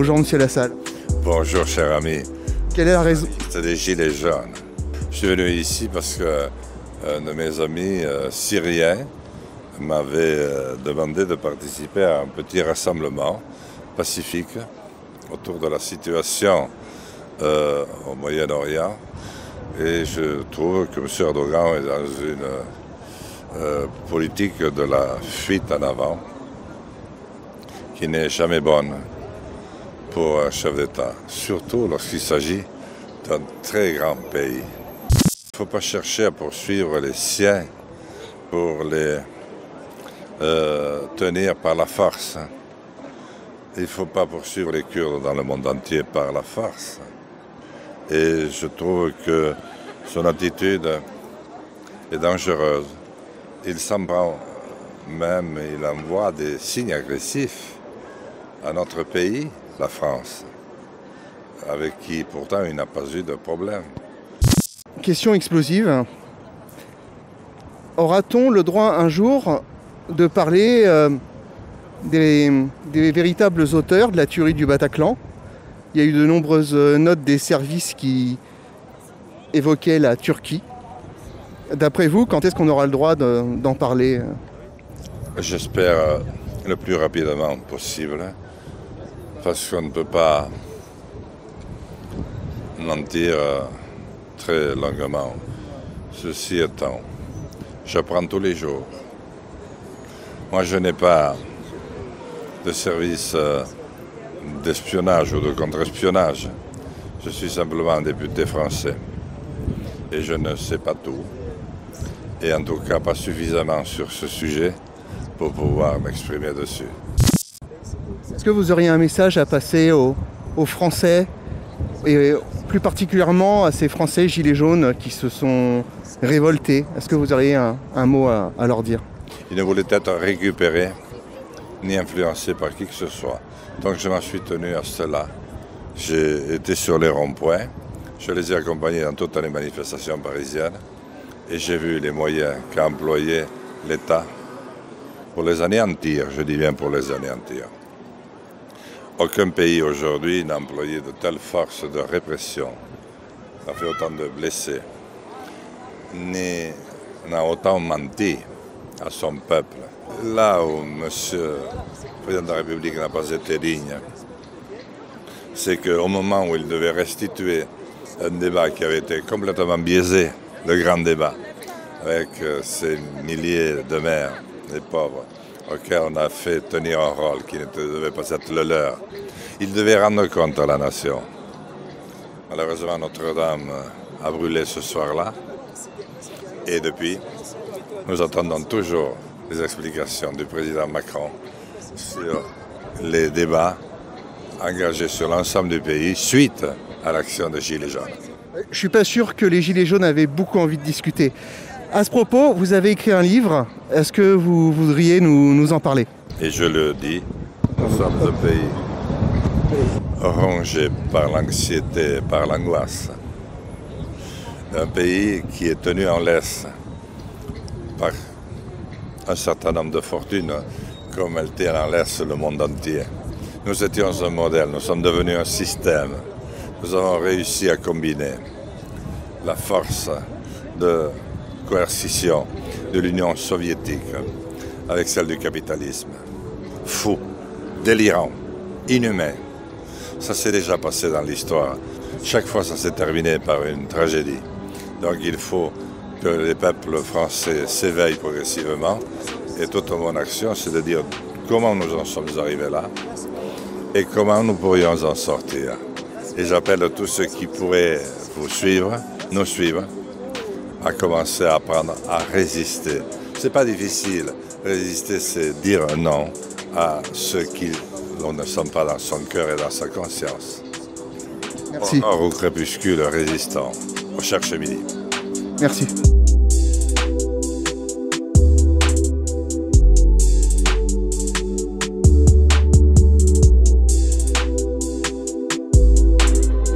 Bonjour Monsieur Lassalle. Bonjour cher ami. Quelle est la raison? C'est des gilets jaunes. Je suis venu ici parce que un de mes amis syriens m'avait demandé de participer à un petit rassemblement pacifique autour de la situation au Moyen-Orient. Et je trouve que M. Erdogan est dans une politique de la fuite en avant qui n'est jamais bonne pour un chef d'État, surtout lorsqu'il s'agit d'un très grand pays. Il ne faut pas chercher à poursuivre les siens pour les tenir par la force. Il ne faut pas poursuivre les Kurdes dans le monde entier par la force. Et je trouve que son attitude est dangereuse. Il s'en prend même, il envoie des signes agressifs à notre pays, la France, avec qui pourtant il n'a pas eu de problème. Question explosive. Aura-t-on le droit un jour de parler des véritables auteurs de la tuerie du Bataclan? Il y a eu de nombreuses notes des services qui évoquaient la Turquie. D'après vous, quand est-ce qu'on aura le droit d'en parler? J'espère le plus rapidement possible, parce qu'on ne peut pas mentir très longuement. Ceci étant, j'apprends tous les jours. Moi, je n'ai pas de service d'espionnage ou de contre-espionnage. Je suis simplement un député français et je ne sais pas tout. Et en tout cas, pas suffisamment sur ce sujet pour pouvoir m'exprimer dessus. Est-ce que vous auriez un message à passer aux Français et plus particulièrement à ces Français gilets jaunes qui se sont révoltés? Est-ce que vous auriez un mot à leur dire? Ils ne voulaient être récupérés ni influencés par qui que ce soit. Donc je m'en suis tenu à cela. J'ai été sur les ronds-points, je les ai accompagnés dans toutes les manifestations parisiennes et j'ai vu les moyens qu'a employé l'État pour les anéantir, je dis bien pour les anéantir. Aucun pays aujourd'hui n'a employé de telles forces de répression, n'a fait autant de blessés, ni n'a autant menti à son peuple. Là où M. le Président de la République n'a pas été digne, c'est qu'au moment où il devait restituer un débat qui avait été complètement biaisé, le grand débat, avec ces milliers de maires, des pauvres, auxquels on a fait tenir un rôle qui ne devait pas être le leur, il devait rendre compte à la nation. Malheureusement, Notre-Dame a brûlé ce soir-là, et depuis, nous attendons toujours les explications du président Macron sur les débats engagés sur l'ensemble du pays suite à l'action des Gilets jaunes. Je ne suis pas sûr que les Gilets jaunes avaient beaucoup envie de discuter. À ce propos, vous avez écrit un livre. Est-ce que vous voudriez nous en parler? Et je le dis, nous sommes un pays rongé par l'anxiété, par l'angoisse. Un pays qui est tenu en laisse par un certain nombre de fortunes, comme elles tiennent en laisse le monde entier. Nous étions un modèle, nous sommes devenus un système. Nous avons réussi à combiner la force de coercition de l'Union soviétique avec celle du capitalisme. Fou, délirant, inhumain. Ça s'est déjà passé dans l'histoire. Chaque fois, ça s'est terminé par une tragédie. Donc il faut que les peuples français s'éveillent progressivement. Et toute mon action, c'est de dire comment nous en sommes arrivés là et comment nous pourrions en sortir. Et j'appelle tous ceux qui pourraient vous suivre, nous suivre, à commencer à apprendre à résister. C'est pas difficile. Résister, c'est dire un non à ceux qui ne sont pas dans son cœur et dans sa conscience. Merci. Or au crépuscule résistant, au cherche midi. Merci.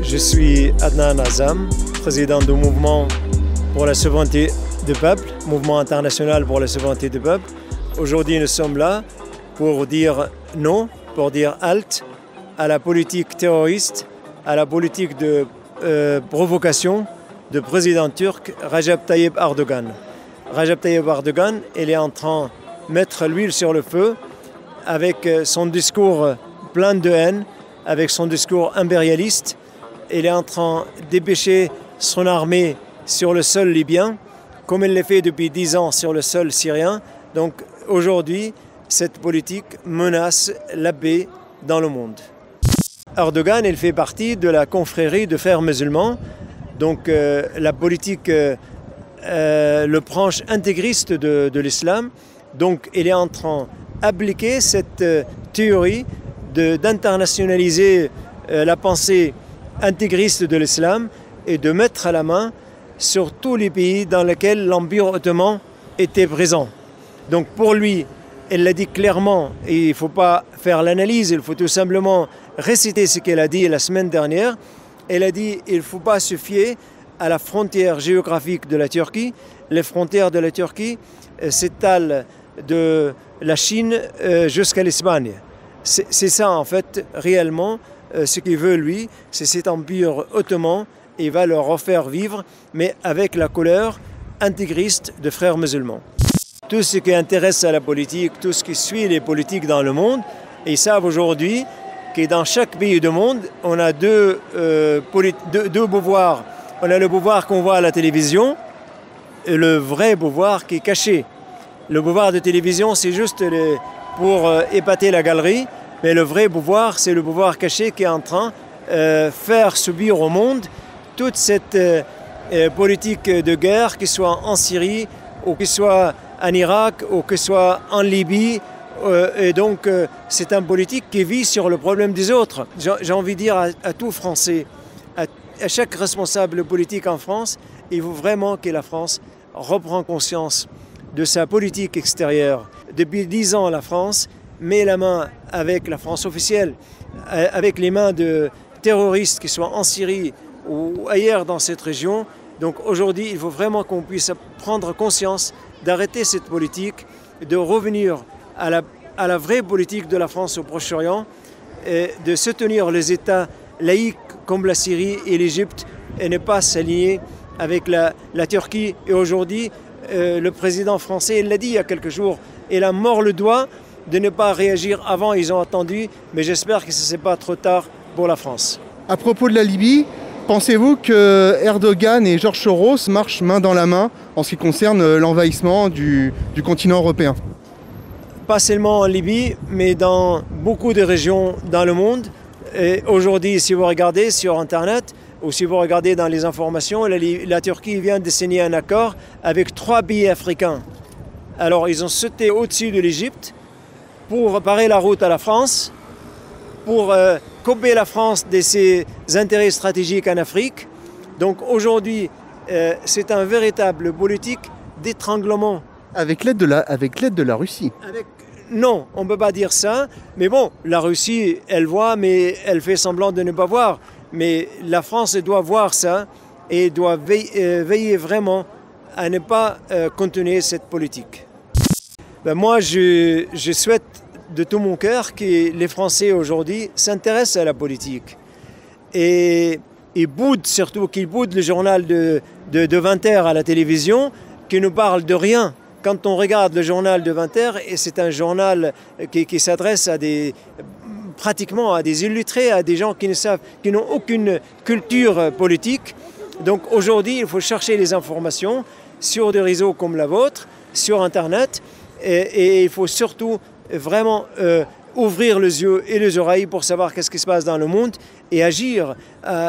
Je suis Adnan Azam, président du mouvement pour la souveraineté du peuple, mouvement international pour la souveraineté du peuple. Aujourd'hui, nous sommes là pour dire non, pour dire halt à la politique terroriste, à la politique de provocation du président turc Recep Tayyip Erdogan. Recep Tayyip Erdogan, il est en train de mettre l'huile sur le feu avec son discours plein de haine, avec son discours impérialiste. Il est en train de dépêcher son armée sur le sol libyen, comme il l'a fait depuis 10 ans sur le sol syrien. Donc aujourd'hui, cette politique menace la paix dans le monde. Erdogan, il fait partie de la confrérie de frères musulmans. Donc la politique, le branche intégriste de l'islam. Donc il est en train d'appliquer cette théorie d'internationaliser la pensée intégriste de l'islam et de mettre la main sur tous les pays dans lesquels l'Empire ottoman était présent. Donc pour lui, il l'a dit clairement, et il ne faut pas faire l'analyse, il faut tout simplement réciter ce qu'elle a dit la semaine dernière. Elle a dit qu'il ne faut pas se fier à la frontière géographique de la Turquie. Les frontières de la Turquie s'étalent de la Chine jusqu'à l'Espagne. C'est ça en fait réellement ce qu'il veut lui, c'est cet empire ottoman. Il va leur refaire vivre, mais avec la couleur intégriste de frères musulmans. Tout ce qui intéresse à la politique, tout ce qui suit les politiques dans le monde, ils savent aujourd'hui que dans chaque pays du monde, on a deux pouvoirs. On a le pouvoir qu'on voit à la télévision et le vrai pouvoir qui est caché. Le pouvoir de télévision, c'est juste pour épater la galerie, mais le vrai pouvoir, c'est le pouvoir caché qui est en train de faire subir au monde toute cette politique de guerre, qu'il soit en Syrie, ou qu'il soit en Irak, ou qu'il soit en Libye. Et donc, c'est une politique qui vit sur le problème des autres. J'ai envie de dire à tout Français, à chaque responsable politique en France, il faut vraiment que la France reprenne conscience de sa politique extérieure. Depuis 10 ans, la France met la main avec la France officielle, avec les mains de terroristes qui soient en Syrie ou ailleurs dans cette région. Donc aujourd'hui, il faut vraiment qu'on puisse prendre conscience d'arrêter cette politique, de revenir à la vraie politique de la France au Proche-Orient, et de soutenir les États laïcs comme la Syrie et l'Égypte et ne pas s'aligner avec la Turquie. Et aujourd'hui, le président français, il l'a dit il y a quelques jours, il a mord le doigt de ne pas réagir avant, ils ont attendu, mais j'espère que ce n'est pas trop tard pour la France. À propos de la Libye, pensez-vous que Erdogan et George Soros marchent main dans la main en ce qui concerne l'envahissement du continent européen? Pas seulement en Libye, mais dans beaucoup de régions dans le monde. Aujourd'hui, si vous regardez sur Internet ou si vous regardez dans les informations, la Turquie vient de signer un accord avec 3 pays africains. Alors, ils ont sauté au-dessus de l'Égypte pour réparer la route à la France, pour couper la France de ses intérêts stratégiques en Afrique. Donc aujourd'hui, c'est un véritable politique d'étranglement. Avec l'aide de la Russie. Non, on ne peut pas dire ça. Mais bon, la Russie, elle voit, mais elle fait semblant de ne pas voir. Mais la France doit voir ça et doit veiller vraiment à ne pas continuer cette politique. Moi, je souhaite de tout mon cœur que les Français aujourd'hui s'intéressent à la politique. Et ils boudent surtout, qu'ils boudent le journal de 20h à la télévision qui nous parle de rien. Quand on regarde le journal de 20h, et c'est un journal qui s'adresse pratiquement à des illettrés, à des gens qui n'ont aucune culture politique. Donc aujourd'hui, il faut chercher les informations sur des réseaux comme la vôtre, sur Internet, et il faut surtout vraiment ouvrir les yeux et les oreilles pour savoir qu'est-ce qui se passe dans le monde et agir.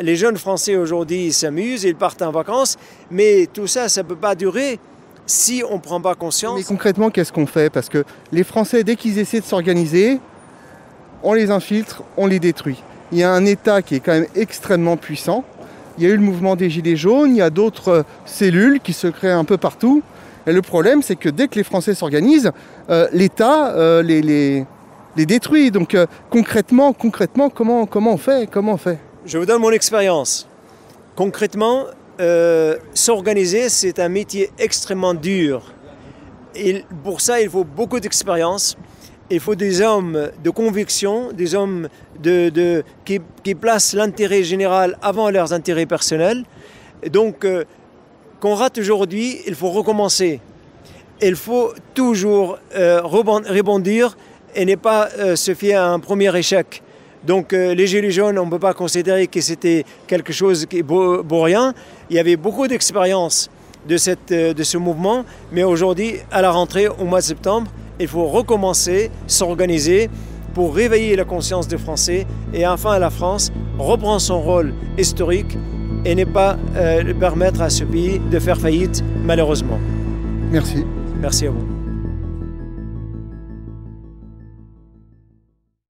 Les jeunes Français aujourd'hui s'amusent, ils partent en vacances, mais tout ça, ça ne peut pas durer si on ne prend pas conscience. Mais concrètement, qu'est-ce qu'on fait? Parce que les Français, dès qu'ils essaient de s'organiser, on les infiltre, on les détruit. Il y a un État qui est quand même extrêmement puissant. Il y a eu le mouvement des Gilets jaunes, il y a d'autres cellules qui se créent un peu partout. Et le problème, c'est que dès que les Français s'organisent, l'État les détruit. Donc concrètement, comment on fait? Je vous donne mon expérience. Concrètement, s'organiser, c'est un métier extrêmement dur. Et pour ça, il faut beaucoup d'expérience. Il faut des hommes de conviction, des hommes qui placent l'intérêt général avant leurs intérêts personnels. Et donc, qu'on rate aujourd'hui, il faut recommencer. Il faut toujours rebondir et ne pas se fier à un premier échec. Donc les Gilets jaunes, on ne peut pas considérer que c'était quelque chose qui est pour rien. Il y avait beaucoup d'expérience de ce mouvement, mais aujourd'hui, à la rentrée, au mois de septembre, il faut recommencer, s'organiser pour réveiller la conscience des Français et enfin la France reprend son rôle historique et ne pas permettre à ce pays de faire faillite malheureusement. Merci. Merci à vous.